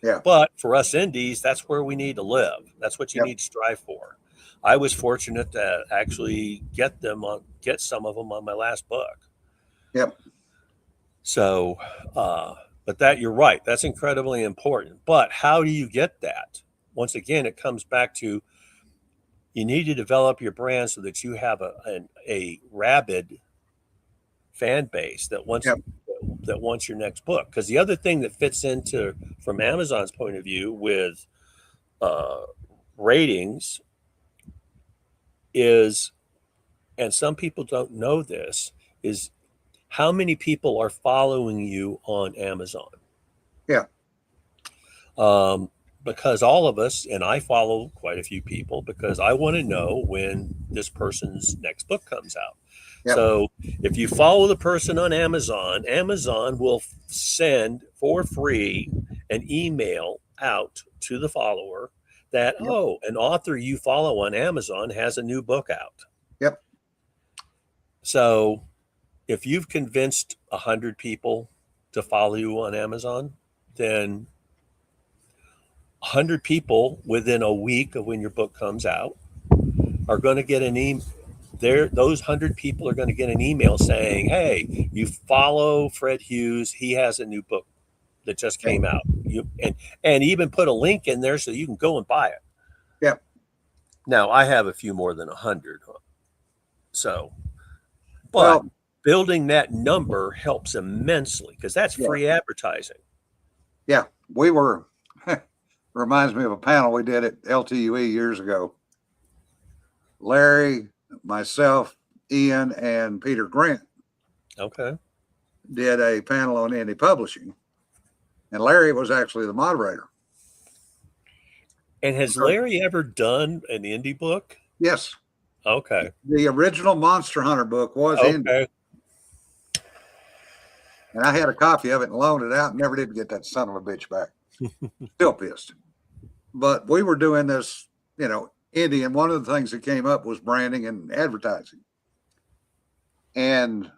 Yeah. But for us indies, that's where we need to live. That's what you need to strive for. I was fortunate to actually get some of them on my last book. Yep. So, but that you're right. That's incredibly important. But how do you get that? Once again, it comes back to you need to develop your brand so that you have a rabid fan base that wants your next book. Because the other thing that fits into, from Amazon's point of view, with ratings is, and some people don't know this, is how many people are following you on Amazon. Yeah. Because all of us, and I follow quite a few people because I want to know when this person's next book comes out. Yep. So if you follow the person on Amazon, Amazon will send for free an email out to the follower that, an author you follow on Amazon has a new book out. Yep. So if you've convinced 100 people to follow you on Amazon, then 100 people within a week of when your book comes out are going to get an email. Those 100 people are going to get an email saying, hey, you follow Fred Hughes. He has a new book that just came out. And even put a link in there so you can go and buy it. Yep. Now, I have a few more than 100. So, but building that number helps immensely because that's free advertising. Yeah, we were, reminds me of a panel we did at LTUE years ago. Larry, myself, Ian, and Peter Grant Okay. did a panel on indie publishing, and Larry was actually the moderator. And has Larry ever done an indie book? Yes. Okay. The original Monster Hunter book was indie. And I had a copy of it and loaned it out and never did get that son of a bitch back. Still pissed. But we were doing this, indie, and one of the things that came up was branding and advertising. And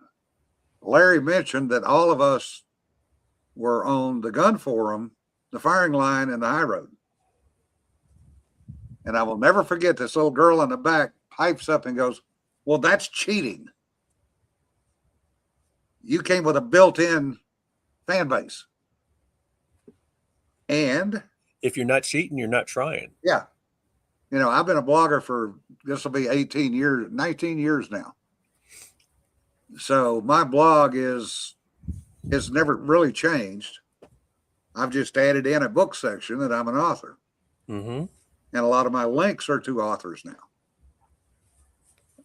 Larry mentioned that all of us were on the gun forum, the firing line, and the high road. And I will never forget this little girl in the back pipes up and goes, "Well, that's cheating. You came with a built-in fan base." And if you're not cheating, you're not trying. Yeah. I've been a blogger for, this will be 19 years now. So my blog has never really changed. I've just added in a book section that I'm an author. Mm-hmm. And a lot of my links are to authors now.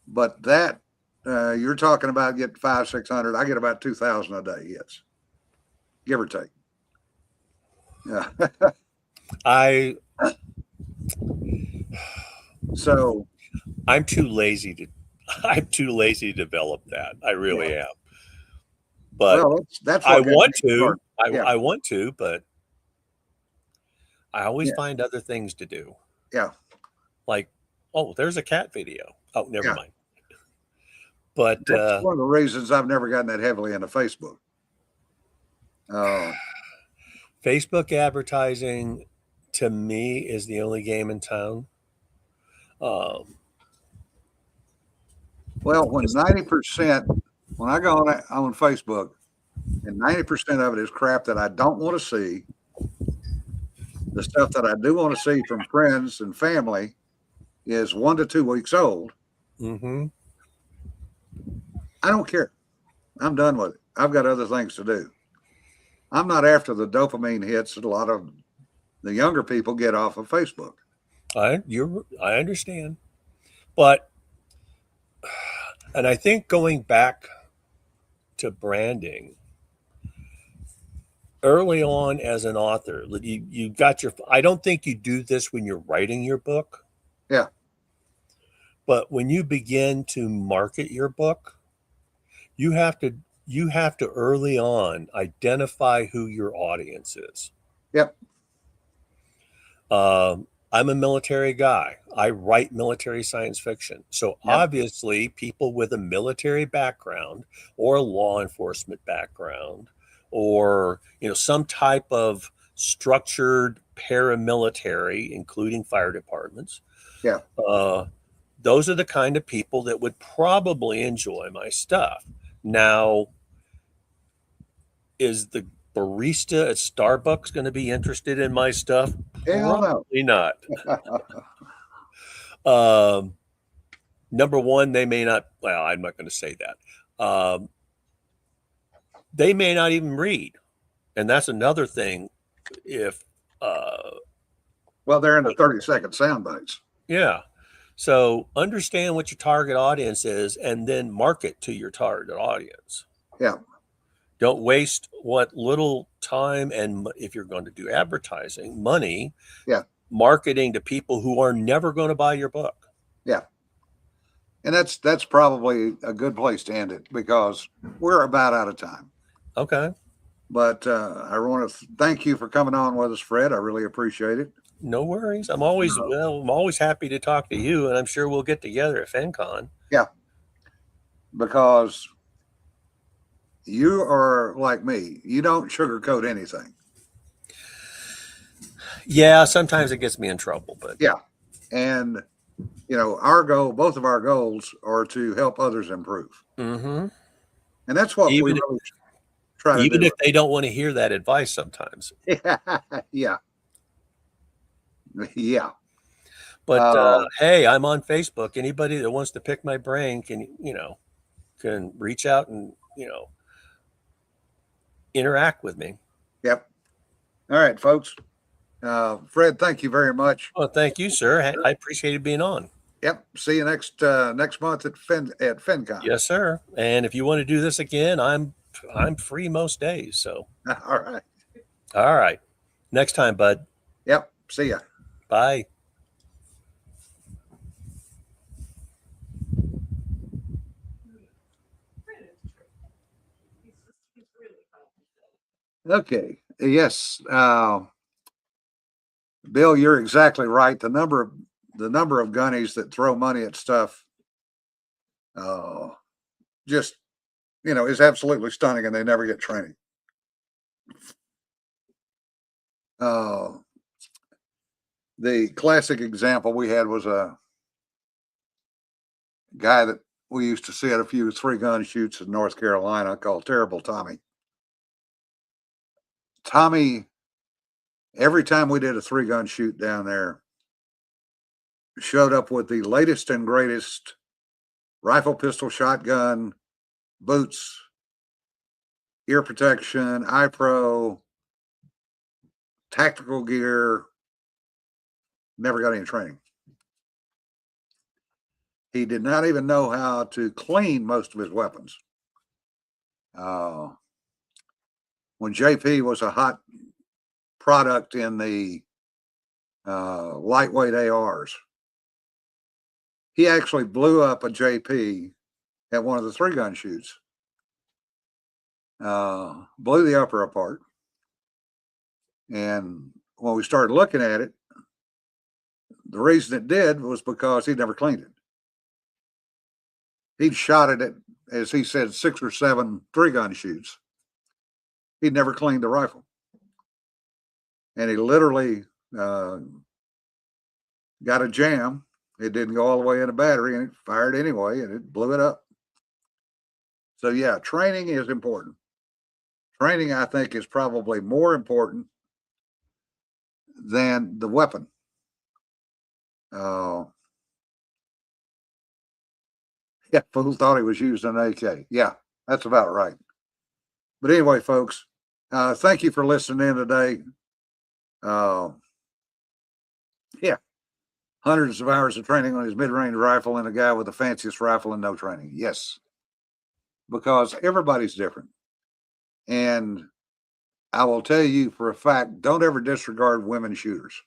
But that, you're talking about getting 500-600. I get about 2,000 a day, yes. Give or take. Yeah. So I'm too lazy to develop that. I really am. But that's what I want to. I want to, but I always find other things to do. Yeah. Like, oh, there's a cat video. Oh, never mind. But that's one of the reasons I've never gotten that heavily into Facebook. Facebook advertising to me is the only game in town. Well, when 90%, when I go on Facebook, and 90% of it is crap that I don't want to see, the stuff that I do want to see from friends and family is 1 to 2 weeks old. Mm-hmm. I don't care. I'm done with it. I've got other things to do. I'm not after the dopamine hits that a lot of the younger people get off of Facebook. I understand. But, and I think going back to branding, early on as an author, you got I don't think you do this when you're writing your book. Yeah. But when you begin to market your book, you have to early on identify who your audience is. Yep. I'm a military guy. I write military science fiction. So obviously people with a military background or a law enforcement background or, some type of structured paramilitary, including fire departments. Yeah. Those are the kind of people that would probably enjoy my stuff. Now, is the barista at Starbucks going to be interested in my stuff? Probably not. Number one, they may not. Well, I'm not going to say that. They may not even read, and that's another thing. If they're in the 30-second sound bites. Yeah. So understand what your target audience is, and then market to your target audience. Yeah. Don't waste what little time and, if you're going to do advertising, money, marketing to people who are never going to buy your book. Yeah. And that's probably a good place to end it because we're about out of time. Okay. But I want to thank you for coming on with us, Fred. I really appreciate it. No worries. I'm always happy to talk to you, and I'm sure we'll get together at FenCon. Yeah. Because you are like me. You don't sugarcoat anything. Yeah, sometimes it gets me in trouble, but yeah. And our goal, both of our goals, are to help others improve. Mm-hmm. And that's what we really try to do. Even if they don't want to hear that advice sometimes. Yeah. Yeah. But hey, I'm on Facebook. Anybody that wants to pick my brain can can reach out and, interact with me. Yep. All right, folks. Fred, thank you very much. Well, thank you, sir. I appreciated being on. Yep. See you next month at FinCon. Yes, sir. And if you want to do this again, I'm free most days. So, All right. all right. Next time, bud. Yep. See ya. Bye. Okay. Yes. Bill, you're exactly right. The number of gunnies that throw money at stuff, just is absolutely stunning, and they never get training. The classic example we had was a guy that we used to see at a few 3-gun shoots in North Carolina called Terrible Tommy. Tommy, every time we did a 3-gun shoot down there, showed up with the latest and greatest rifle, pistol, shotgun, boots, ear protection, eye pro, tactical gear. Never got any training. He did not even know how to clean most of his weapons. When JP was a hot product in the lightweight ARs, he actually blew up a JP at one of the 3-gun shoots. Blew the upper apart. And when we started looking at it, the reason it did was because he'd never cleaned it. He'd shot it at, as he said, 6 or 7 3-gun shoots. He'd never cleaned the rifle. And he literally got a jam. It didn't go all the way in a battery, and it fired anyway, and it blew it up. So yeah, training is important. Training, I think, is probably more important than the weapon. Yeah, fool thought he was using an AK. Yeah, that's about right. But anyway, folks, thank you for listening in today. Yeah, hundreds of hours of training on his mid-range rifle, and a guy with the fanciest rifle and no training. Yes, because everybody's different. And I will tell you for a fact, don't ever disregard women shooters.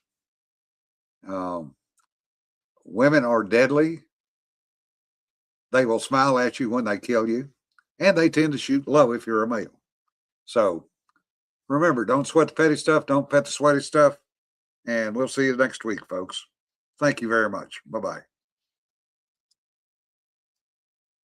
Women are deadly. They will smile at you when they kill you, and they tend to shoot low if you're a male. So remember, don't sweat the petty stuff. Don't pet the sweaty stuff. And we'll see you next week, folks. Thank you very much. Bye-bye.